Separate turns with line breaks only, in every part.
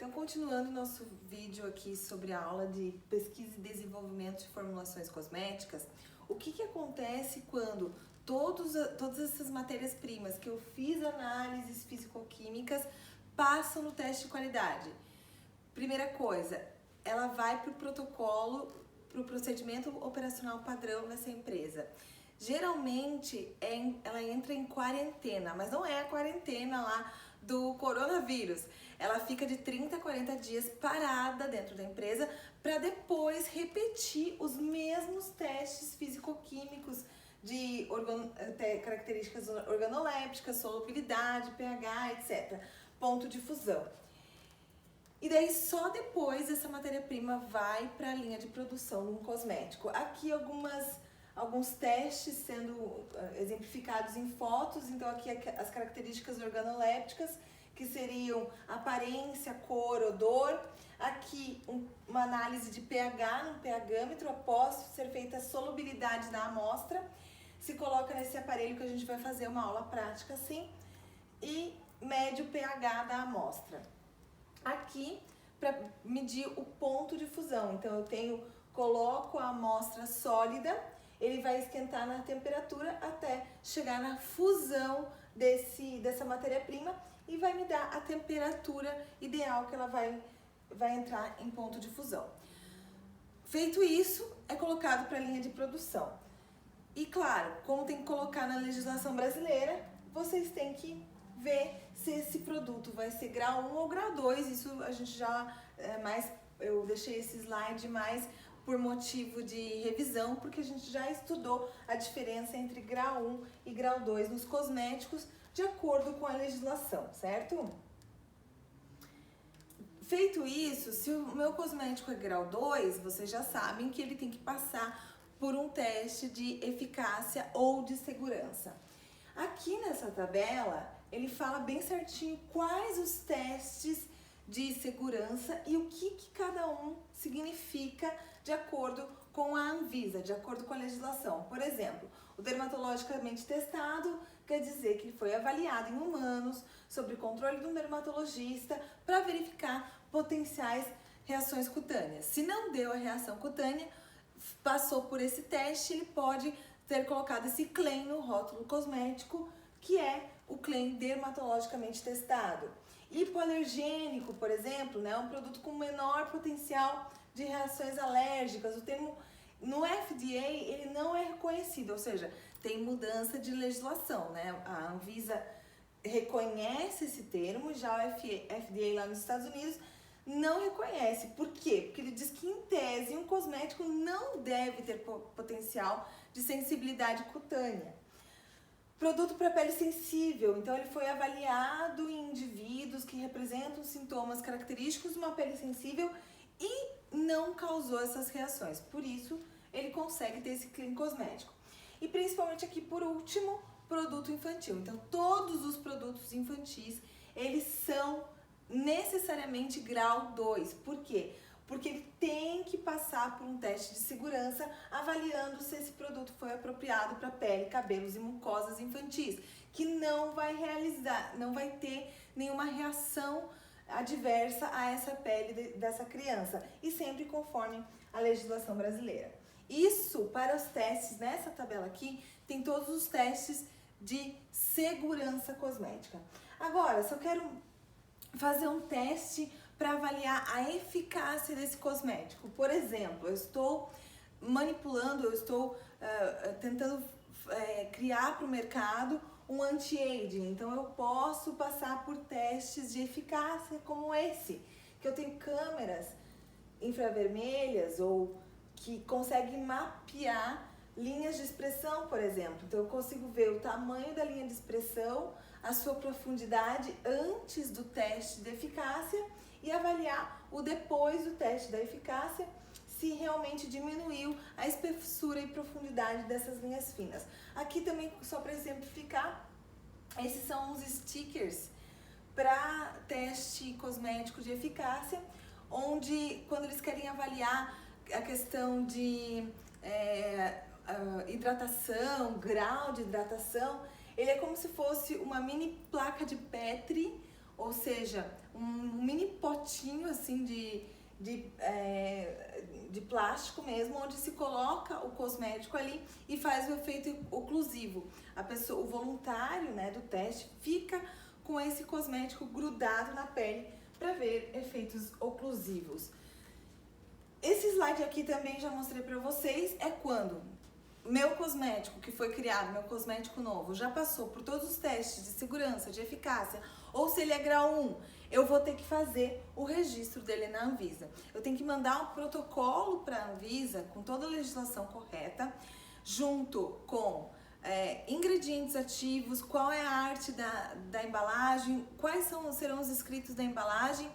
Então, continuando nosso vídeo aqui sobre a aula de pesquisa e desenvolvimento de formulações cosméticas, o que acontece quando todas essas matérias-primas que eu fiz análises físico-químicas passam no teste de qualidade? Primeira coisa, ela vai para o protocolo, para o procedimento operacional padrão dessa empresa. Geralmente, ela entra em quarentena, mas não é a quarentena lá do coronavírus. Ela fica de 30 a 40 dias parada dentro da empresa para depois repetir os mesmos testes físico-químicos de características organolépticas, solubilidade, pH, etc. Ponto de fusão. E daí só depois essa matéria-prima vai para a linha de produção de um cosmético. Aqui alguns testes sendo exemplificados em fotos. Então aqui as características organolépticas, que seriam aparência, cor, odor. Aqui uma análise de pH no pHmetro após ser feita a solubilidade da amostra. Se coloca nesse aparelho que a gente vai fazer uma aula prática assim e mede o pH da amostra. Aqui para medir o ponto de fusão. Então coloco a amostra sólida, ele vai esquentar na temperatura até chegar na fusão dessa matéria-prima e vai me dar a temperatura ideal que ela vai entrar em ponto de fusão. Feito isso, é colocado para a linha de produção. E claro, como tem que colocar na legislação brasileira, vocês têm que ver se esse produto vai ser grau 1 ou grau 2. Isso a gente já eu deixei esse slide mais por motivo de revisão, porque a gente já estudou a diferença entre grau 1 e grau 2 nos cosméticos, de acordo com a legislação, certo? Feito isso, se o meu cosmético é grau 2, vocês já sabem que ele tem que passar por um teste de eficácia ou de segurança. Aqui nessa tabela, ele fala bem certinho quais os testes de segurança e o que cada um significa de acordo com a Anvisa, de acordo com a legislação. Por exemplo, o dermatologicamente testado quer dizer que ele foi avaliado em humanos, sob controle do dermatologista, para verificar potenciais reações cutâneas. Se não deu a reação cutânea, passou por esse teste, ele pode ter colocado esse claim no rótulo cosmético, que é o claim dermatologicamente testado. Hipoalergênico, por exemplo, né, um produto com menor potencial de reações alérgicas. O termo no FDA ele não é reconhecido, ou seja, tem mudança de legislação, né? A Anvisa reconhece esse termo, já o FDA lá nos Estados Unidos não reconhece. Por quê? Porque ele diz que, em tese, um cosmético não deve ter potencial de sensibilidade cutânea. Produto para pele sensível, então ele foi avaliado em indivíduos que representam sintomas característicos de uma pele sensível e não causou essas reações. Por isso, ele consegue ter esse claim cosmético. E principalmente aqui, por último, produto infantil. Então, todos os produtos infantis, eles são necessariamente grau 2. Por quê? Porque ele tem que passar por um teste de segurança avaliando se esse produto foi apropriado para pele, cabelos e mucosas infantis, que não vai ter nenhuma reação adversa a essa pele dessa criança, e sempre conforme a legislação brasileira. Isso para os testes, nessa tabela aqui, tem todos os testes de segurança cosmética. Agora, se eu quero fazer um teste para avaliar a eficácia desse cosmético. Por exemplo, eu estou manipulando, eu estou tentando criar para o mercado um anti-aging. Então, eu posso passar por testes de eficácia como esse, que eu tenho câmeras infravermelhas ou que conseguem mapear linhas de expressão, por exemplo. Então, eu consigo ver o tamanho da linha de expressão, a sua profundidade antes do teste de eficácia e avaliar o depois do teste da eficácia, se realmente diminuiu a espessura e profundidade dessas linhas finas. Aqui também, só para exemplificar, esses são os stickers para teste cosmético de eficácia, onde quando eles querem avaliar a questão de hidratação, grau de hidratação, ele é como se fosse uma mini placa de Petri, ou seja, um mini potinho assim de plástico mesmo, onde se coloca o cosmético ali e faz o efeito oclusivo. O voluntário, né, do teste fica com esse cosmético grudado na pele para ver efeitos oclusivos. Esse slide aqui também já mostrei para vocês, é quando meu cosmético que foi criado, meu cosmético novo, já passou por todos os testes de segurança, de eficácia, ou se ele é grau 1, eu vou ter que fazer o registro dele na Anvisa. Eu tenho que mandar um protocolo para a Anvisa com toda a legislação correta, junto com ingredientes ativos, qual é a arte da embalagem, quais serão os escritos da embalagem,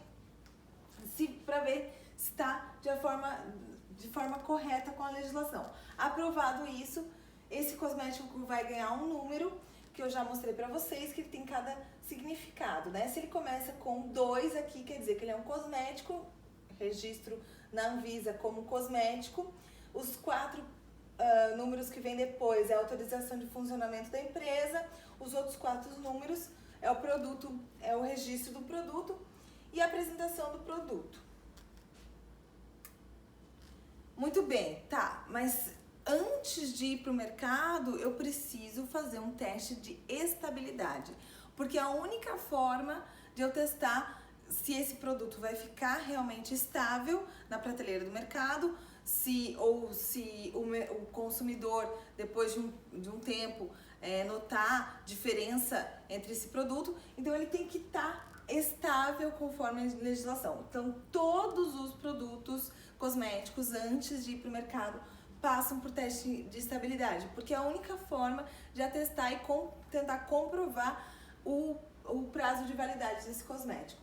para ver se está de forma correta com a legislação. Aprovado isso, esse cosmético vai ganhar um número que eu já mostrei para vocês, que ele tem cada significado, né? Se ele começa com 2 aqui, quer dizer que ele é um cosmético, registro na Anvisa como cosmético. Os 4 números que vem depois é a autorização de funcionamento da empresa, os outros 4 números é o produto, é o registro do produto e a apresentação do produto. Muito bem, tá, mas antes de ir para o mercado, eu preciso fazer um teste de estabilidade, porque a única forma de eu testar se esse produto vai ficar realmente estável na prateleira do mercado, se o consumidor, depois de um tempo, notar diferença entre esse produto, então ele tem que estar estável conforme a legislação. Então, todos os produtos cosméticos, antes de ir para o mercado, passam por teste de estabilidade, porque é a única forma de atestar e tentar comprovar o prazo de validade desse cosmético.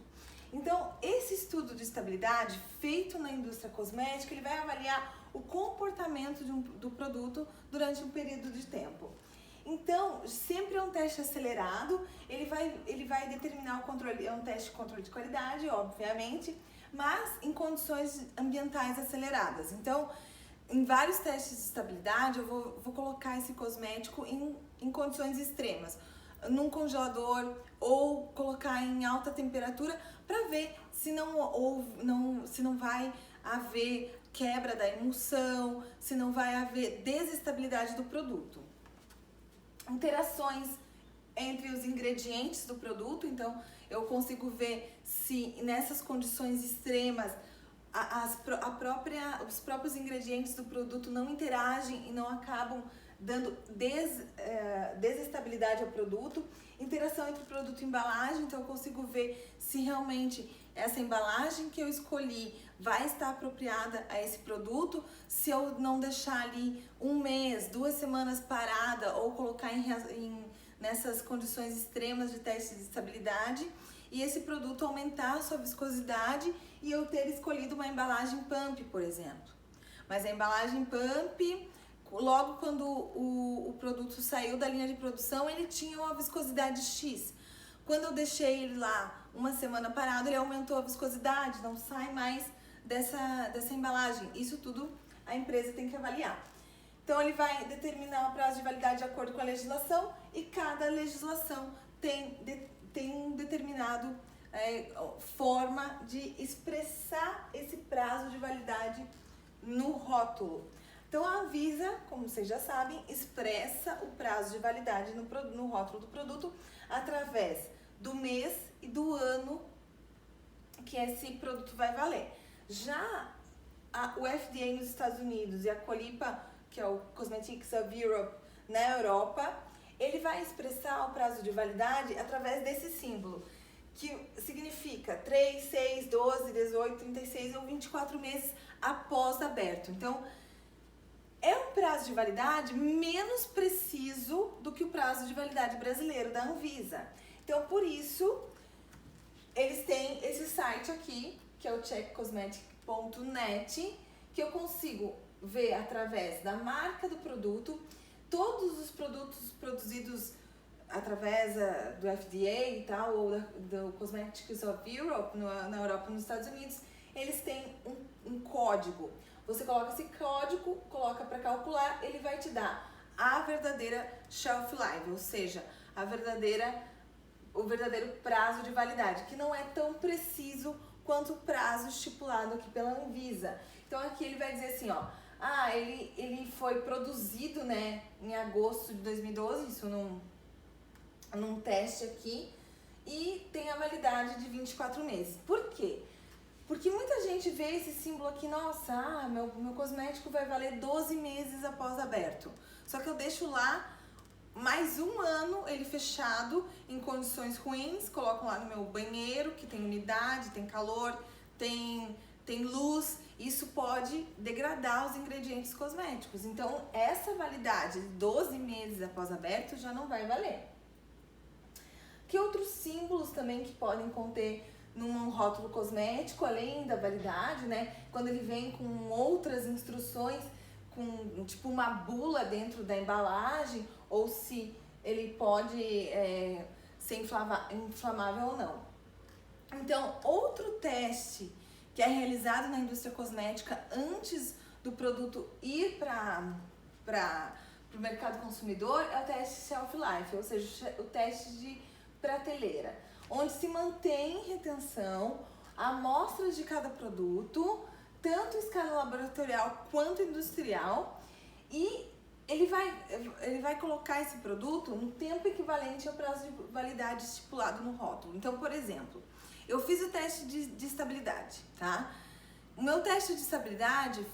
Então, esse estudo de estabilidade feito na indústria cosmética, ele vai avaliar o comportamento do produto durante um período de tempo. Então, sempre é um teste acelerado, ele vai determinar o controle, é um teste de controle de qualidade, obviamente, mas em condições ambientais aceleradas. Então, em vários testes de estabilidade, eu vou colocar esse cosmético em condições extremas, num congelador ou colocar em alta temperatura para ver se não vai haver quebra da emulsão, se não vai haver desestabilidade do produto. Interações entre os ingredientes do produto, então eu consigo ver se nessas condições extremas os próprios ingredientes do produto não interagem e não acabam dando desestabilidade ao produto. Interação entre o produto e embalagem, então eu consigo ver se realmente essa embalagem que eu escolhi vai estar apropriada a esse produto, se eu não deixar ali 1 mês, 2 semanas parada ou colocar nessas condições extremas de teste de estabilidade e esse produto aumentar a sua viscosidade e eu ter escolhido uma embalagem pump, por exemplo. Mas a embalagem pump, logo quando o produto saiu da linha de produção, ele tinha uma viscosidade X. Quando eu deixei ele lá 1 semana parado, ele aumentou a viscosidade, não sai mais dessa embalagem. Isso tudo a empresa tem que avaliar. Então ele vai determinar o prazo de validade de acordo com a legislação e cada legislação tem um determinado forma de expressar esse prazo de validade no rótulo. Então a Anvisa, como vocês já sabem, expressa o prazo de validade no rótulo do produto através do mês e do ano que esse produto vai valer. Já o FDA nos Estados Unidos e a Colipa, que é o Cosmetics of Europe na Europa, ele vai expressar o prazo de validade através desse símbolo, que significa 3, 6, 12, 18, 36 ou 24 meses após aberto. Então, é um prazo de validade menos preciso do que o prazo de validade brasileiro da Anvisa. Então, por isso, eles têm esse site aqui, que é o checkcosmetic.net, que eu consigo ver através da marca do produto, todos os produtos produzidos através do FDA e tal, ou do Cosmetics of Europe, na Europa e nos Estados Unidos, eles têm um código. Você coloca esse código, coloca para calcular, ele vai te dar a verdadeira shelf life, ou seja, o verdadeiro prazo de validade, que não é tão preciso quanto o prazo estipulado aqui pela Anvisa. Então aqui ele vai dizer assim, ó, ele foi produzido, né, em agosto de 2012, isso num teste aqui, e tem a validade de 24 meses. Por quê? Porque muita gente vê esse símbolo aqui, nossa, meu cosmético vai valer 12 meses após aberto. Só que eu deixo lá mais um ano ele fechado em condições ruins, coloco lá no meu banheiro, que tem umidade, tem calor, tem luz, isso pode degradar os ingredientes cosméticos. Então, essa validade de 12 meses após aberto já não vai valer. Que outros símbolos também que podem conter num rótulo cosmético, além da validade, né? Quando ele vem com outras instruções, com tipo uma bula dentro da embalagem, ou se ele pode ser inflamável ou não. Então, outro teste que é realizado na indústria cosmética antes do produto ir para o mercado consumidor é o teste shelf life, ou seja, o teste de prateleira, onde se mantém em retenção amostras de cada produto, tanto em escala laboratorial quanto industrial, e ele vai colocar esse produto no tempo equivalente ao prazo de validade estipulado no rótulo. Então, por exemplo, eu fiz o teste de estabilidade, tá? O meu teste de estabilidade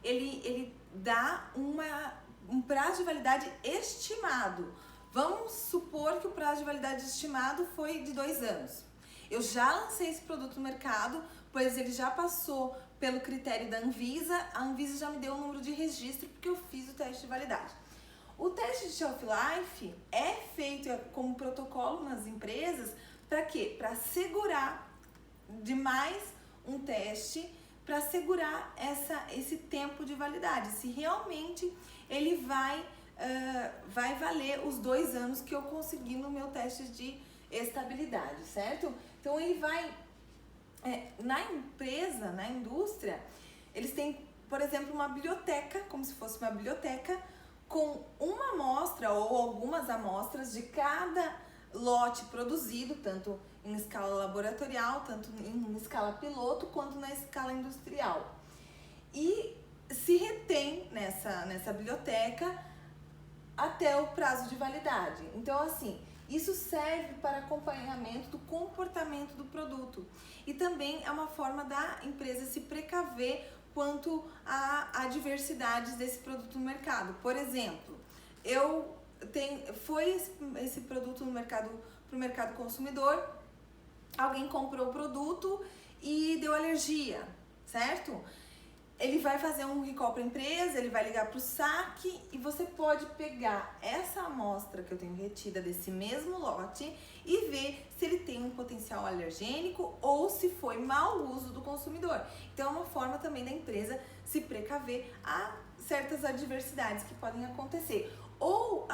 ele dá um prazo de validade estimado. Vamos supor que o prazo de validade estimado foi de 2 anos. Eu já lancei esse produto no mercado, pois ele já passou pelo critério da Anvisa. A Anvisa já me deu o número de registro porque eu fiz o teste de validade. O teste de shelf life é feito como protocolo nas empresas para quê? Para segurar demais um teste, para segurar esse tempo de validade, se realmente ele vai valer os 2 anos que eu consegui no meu teste de estabilidade, certo? Então ele vai, na empresa, na indústria, eles têm, por exemplo, uma biblioteca, como se fosse uma biblioteca, com uma amostra ou algumas amostras de cada lote produzido, tanto em escala laboratorial, tanto em escala piloto, quanto na escala industrial. E se retém nessa biblioteca até o prazo de validade. Então, assim, isso serve para acompanhamento do comportamento do e também é uma forma da empresa se precaver quanto a adversidades desse produto no mercado. Por exemplo, foi esse produto no mercado, para o mercado consumidor, alguém comprou o produto e deu alergia, certo? Ele vai fazer um recall para a empresa, ele vai ligar para o saque e você pode pegar essa amostra que eu tenho retida desse mesmo lote e ver se ele tem um potencial alergênico ou se foi mau uso do consumidor. Então é uma forma também da empresa se precaver a certas adversidades que podem acontecer. Ou,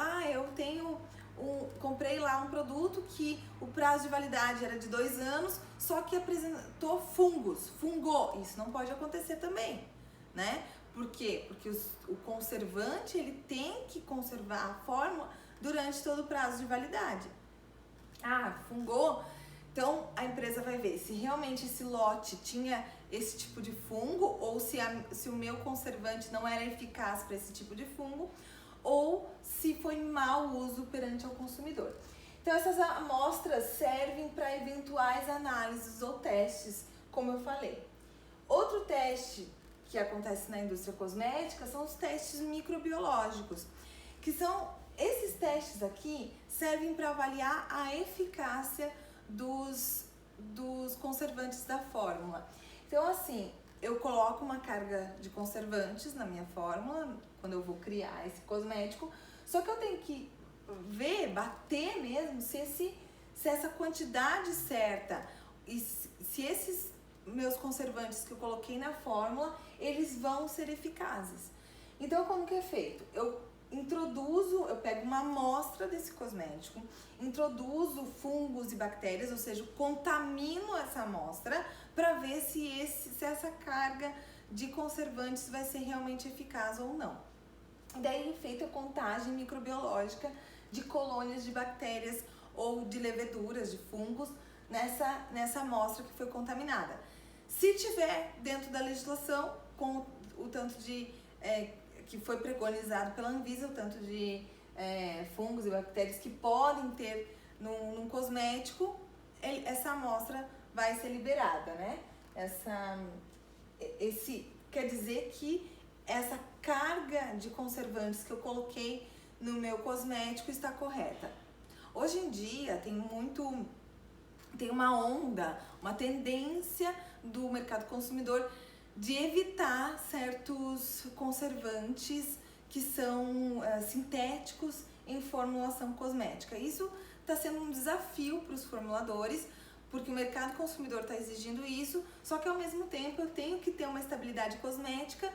comprei lá um produto que o prazo de validade era de 2 anos, só que apresentou fungou. Isso não pode acontecer também, né? Por quê? Porque o conservante, ele tem que conservar a fórmula durante todo o prazo de validade. Fungou? Então, a empresa vai ver se realmente esse lote tinha esse tipo de fungo ou se o meu conservante não era eficaz para esse tipo de fungo ou se foi mau uso perante ao consumidor. Então, essas amostras servem para eventuais análises ou testes, como eu falei. Outro teste que acontece na indústria cosmética são os testes microbiológicos, que são esses testes aqui servem para avaliar a eficácia dos conservantes da fórmula. Então, assim, eu coloco uma carga de conservantes na minha fórmula quando eu vou criar esse cosmético, só que eu tenho que bater mesmo se essa quantidade certa e se esses meus conservantes que eu coloquei na fórmula, eles vão ser eficazes. Então, como que é feito? Eu pego uma amostra desse cosmético, introduzo fungos e bactérias, ou seja, contamino essa amostra para ver se essa carga de conservantes vai ser realmente eficaz ou não. E daí é feita a contagem microbiológica de colônias de bactérias ou de leveduras, de fungos, nessa amostra que foi contaminada. Se tiver dentro da legislação, com o tanto de que foi preconizado pela Anvisa, o tanto de fungos e bactérias que podem ter num cosmético, essa amostra vai ser liberada, né? Quer dizer que essa carga de conservantes que eu coloquei no meu cosmético está correta. Hoje em dia tem uma onda, uma tendência do mercado consumidor de evitar certos conservantes que são sintéticos em formulação cosmética. Isso está sendo um desafio para os formuladores, porque o mercado consumidor está exigindo isso, só que ao mesmo tempo eu tenho que ter uma estabilidade cosmética,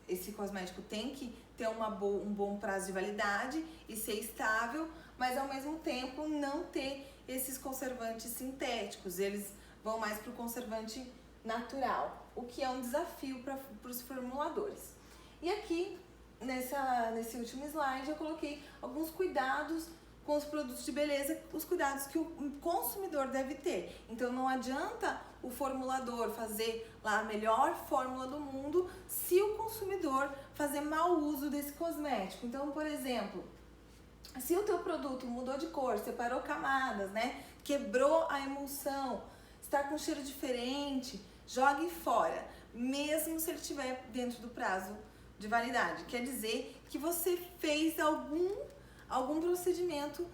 esse cosmético tem que ter um bom prazo de validade e ser estável, mas ao mesmo tempo não ter esses conservantes sintéticos, eles vão mais para o conservante natural, o que é um desafio para os formuladores. E aqui, nesse último slide, eu coloquei alguns cuidados com os produtos de beleza, os cuidados que o consumidor deve ter. Então não adianta o formulador fazer lá a melhor fórmula do mundo se o consumidor fazer mau uso desse cosmético. Então, por exemplo, se o teu produto mudou de cor, separou camadas, né? Quebrou a emulsão, está com cheiro diferente, jogue fora, mesmo se ele estiver dentro do prazo de validade. Quer dizer que você fez algum procedimento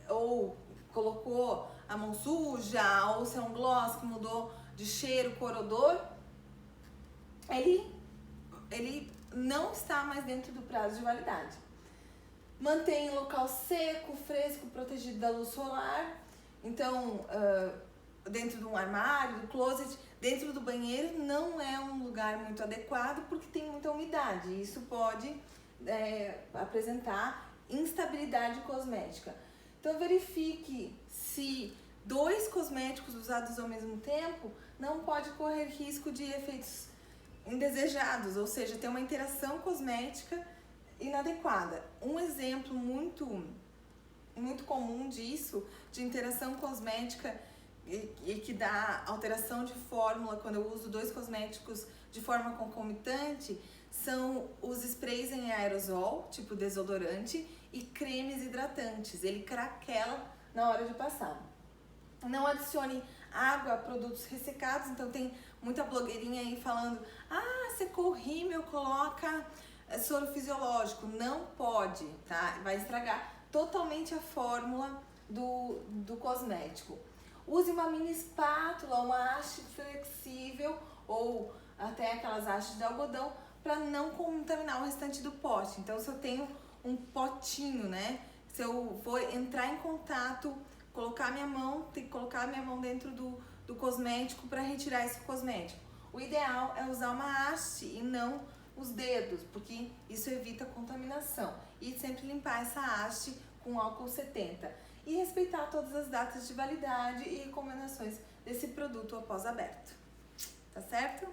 ou colocou a mão suja, ou se é um gloss que mudou de cheiro, cor, odor, ele não está mais dentro do prazo de validade. Mantém o local seco, fresco, protegido da luz solar. Então, dentro de um armário, do closet, dentro do banheiro, não é um lugar muito adequado porque tem muita umidade. Isso pode apresentar instabilidade cosmética. Então, verifique se 2 cosméticos usados ao mesmo tempo não pode correr risco de efeitos indesejados, ou seja, ter uma interação cosmética inadequada. Um exemplo muito comum disso, de interação cosmética e que dá alteração de fórmula quando eu uso 2 cosméticos de forma concomitante, são os sprays em aerosol, tipo desodorante, e cremes hidratantes. Ele craquela na hora de passar. Não adicione água a produtos ressecados. Então tem muita blogueirinha aí falando: secou o rímel, coloca soro fisiológico. Não pode, tá? Vai estragar totalmente a fórmula do cosmético. Use uma mini espátula, uma haste flexível ou até aquelas hastes de algodão para não contaminar o restante do pote. Então, se eu tenho um potinho, né? Se eu vou entrar em contato, colocar minha mão, tem que colocar minha mão dentro do cosmético para retirar esse cosmético. O ideal é usar uma haste e não os dedos, porque isso evita contaminação. E sempre limpar essa haste com álcool 70. E respeitar todas as datas de validade e recomendações desse produto após aberto. Tá certo?